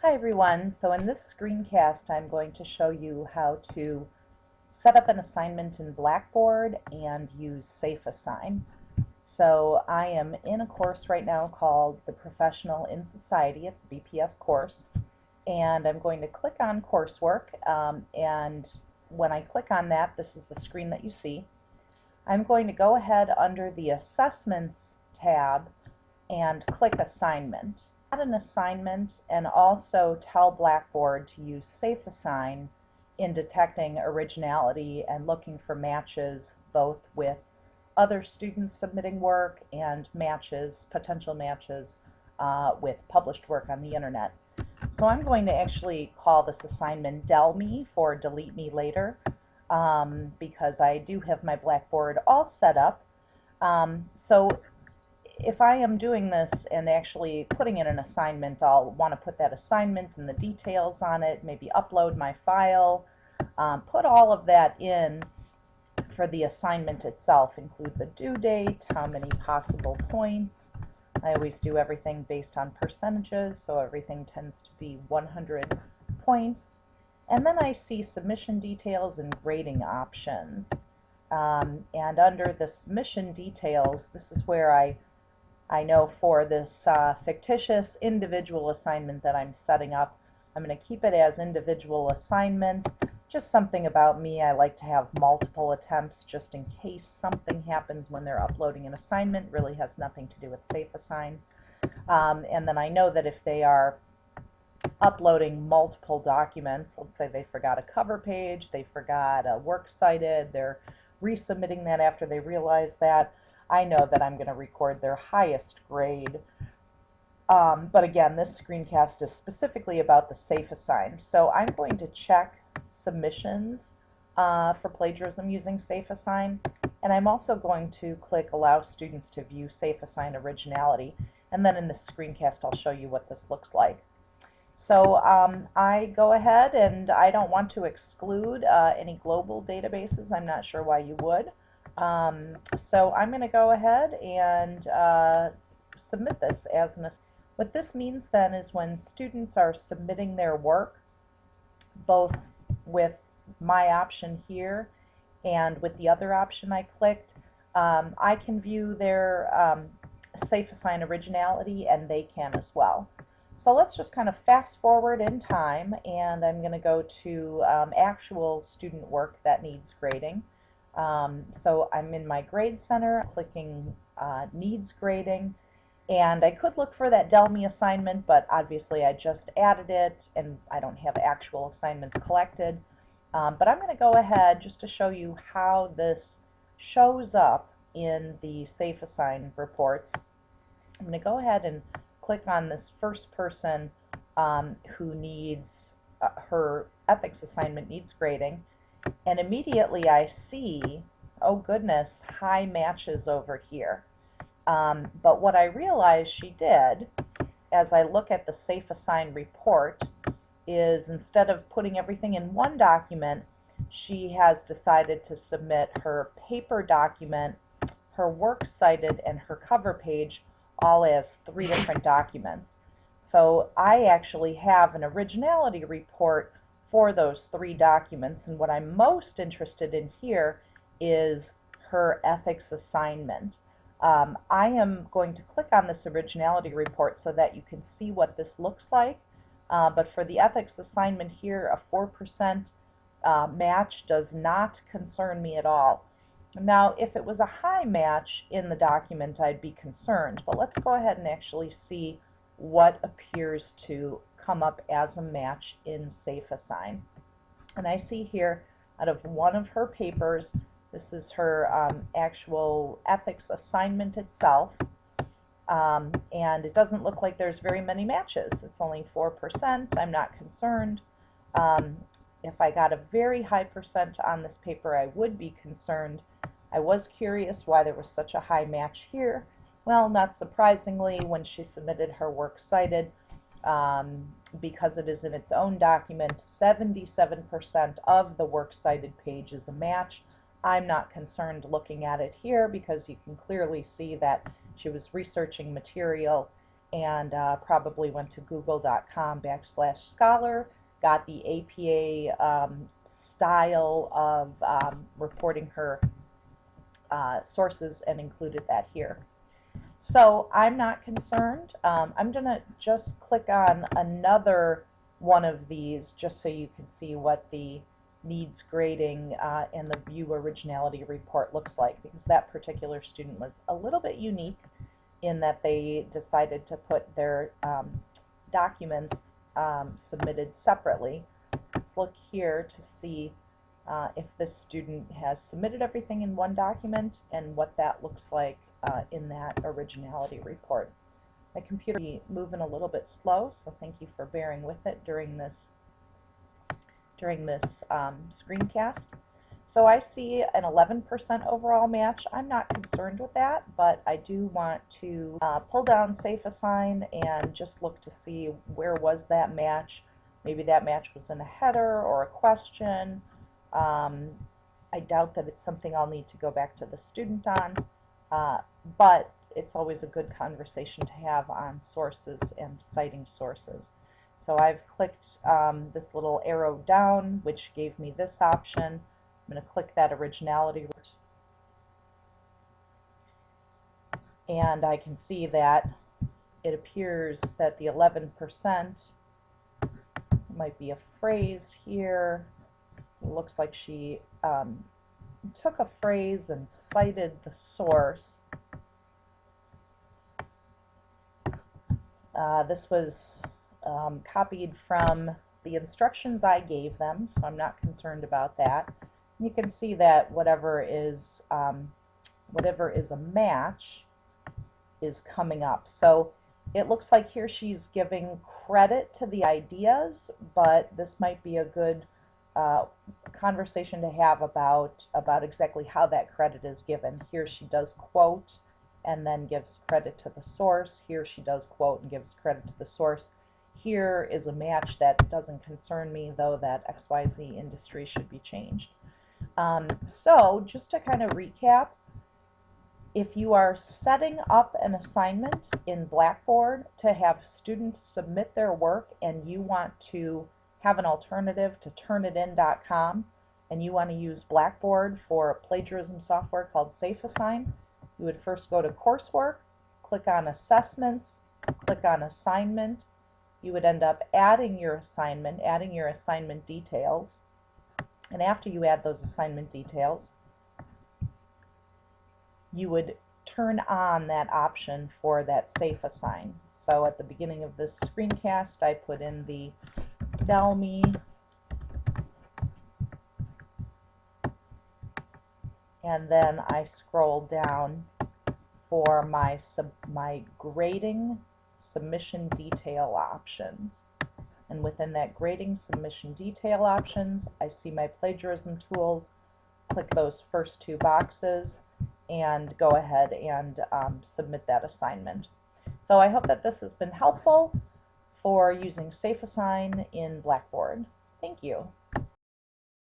Hi everyone, so in this screencast I'm going to show you how to set up an assignment in Blackboard and use SafeAssign. So I am in a course right now called The Professional in Society. It's a BPS course, and I'm going to click on coursework, and when I click on that, this is the screen that you see. I'm going to go ahead under the Assessments tab and click Assignment. Add an assignment and also tell Blackboard to use SafeAssign in detecting originality and looking for matches both with other students submitting work and matches, potential matches with published work on the internet. So I'm going to actually call this assignment Del Me for Delete Me Later because I do have my Blackboard all set up. So if I am doing this and actually putting in an assignment, I'll want to put that assignment and the details on it, maybe upload my file, put all of that in for the assignment itself, include the due date, how many possible points. I always do everything based on percentages, so everything tends to be 100 points. And then I see submission details and grading options. And under the submission details, this is where I know for this fictitious individual assignment that I'm setting up, I'm going to keep it as individual assignment. Just something about me, I like to have multiple attempts just in case something happens when they're uploading an assignment. Really has nothing to do with SafeAssign. And then I know that if they are uploading multiple documents, let's say they forgot a cover page, they forgot a works cited, they're resubmitting that after they realize that, I know that I'm going to record their highest grade. But again, this screencast is specifically about the SafeAssign. So I'm going to check submissions for plagiarism using SafeAssign, and I'm also going to click Allow Students to View SafeAssign Originality, and then in this screencast I'll show you what this looks like. So I go ahead, and I don't want to exclude any global databases. I'm not sure why you would. So I'm going to go ahead and submit this as an assignment. What this means then is when students are submitting their work, both with my option here and with the other option I clicked, I can view their SafeAssign originality, and they can as well. So let's just kind of fast forward in time, and I'm going to go to actual student work that needs grading. So I'm in my grade center, clicking needs grading, and I could look for that Del Me assignment, but obviously I just added it and I don't have actual assignments collected. But I'm going to go ahead just to show you how this shows up in the SafeAssign reports. I'm going to go ahead and click on this first person who needs her ethics assignment needs grading. And immediately I see, oh goodness, high matches over here. But what I realized she did, as I look at the SafeAssign report, is instead of putting everything in one document, she has decided to submit her paper document, her works cited, and her cover page all as 3 different documents. So I actually have an originality report for those 3 documents, and what I'm most interested in here is her ethics assignment. I am going to click on this originality report so that you can see what this looks like, but for the ethics assignment here, a 4% match does not concern me at all. Now, if it was a high match in the document, I'd be concerned, but let's go ahead and actually see what appears to come up as a match in SafeAssign. And I see here, out of one of her papers, this is her actual ethics assignment itself, and it doesn't look like there's very many matches. It's only 4%. I'm not concerned. If I got a very high percent on this paper, I would be concerned. I was curious why there was such a high match here. Well, not surprisingly, when she submitted her work cited, because it is in its own document, 77% of the works cited page is a match. I'm not concerned looking at it here because you can clearly see that she was researching material and probably went to google.com/scholar, got the APA style of reporting her sources and included that here. So I'm not concerned. I'm going to just click on another one of these just so you can see what the needs grading and the view originality report looks like, because that particular student was a little bit unique in that they decided to put their documents submitted separately. Let's look here to see if this student has submitted everything in one document and what that looks like in that originality report. My computer is moving a little bit slow, so thank you for bearing with it during this screencast. So I see an 11% overall match. I'm not concerned with that, but I do want to pull down SafeAssign and just look to see where was that match. Maybe that match was in a header or a question. I doubt that it's something I'll need to go back to the student on, but it's always a good conversation to have on sources and citing sources. So I've clicked this little arrow down, which gave me this option. I'm going to click that originality, and I can see that it appears that the 11% might be a phrase here. It looks like she took a phrase and cited the source. This was copied from the instructions I gave them, so I'm not concerned about that. You can see that whatever is a match is coming up. So it looks like here she's giving credit to the ideas, but this might be a good conversation to have about exactly how that credit is given. Here she does quote and then gives credit to the source. Here she does quote and gives credit to the source. Here is a match that doesn't concern me, though that XYZ industry should be changed. So just to kind of recap, if you are setting up an assignment in Blackboard to have students submit their work and you want to have an alternative to turnitin.com and you want to use Blackboard for plagiarism software called SafeAssign, you would first go to Coursework, click on Assessments, click on Assignment. You would end up adding your assignment details. And after you add those assignment details, you would turn on that option for that SafeAssign. So at the beginning of this screencast, I put in the DELME, and then I scroll down for my grading submission detail options. And within that grading submission detail options, I see my plagiarism tools. Click those first two boxes and go ahead and submit that assignment. So I hope that this has been helpful for using SafeAssign in Blackboard. Thank you.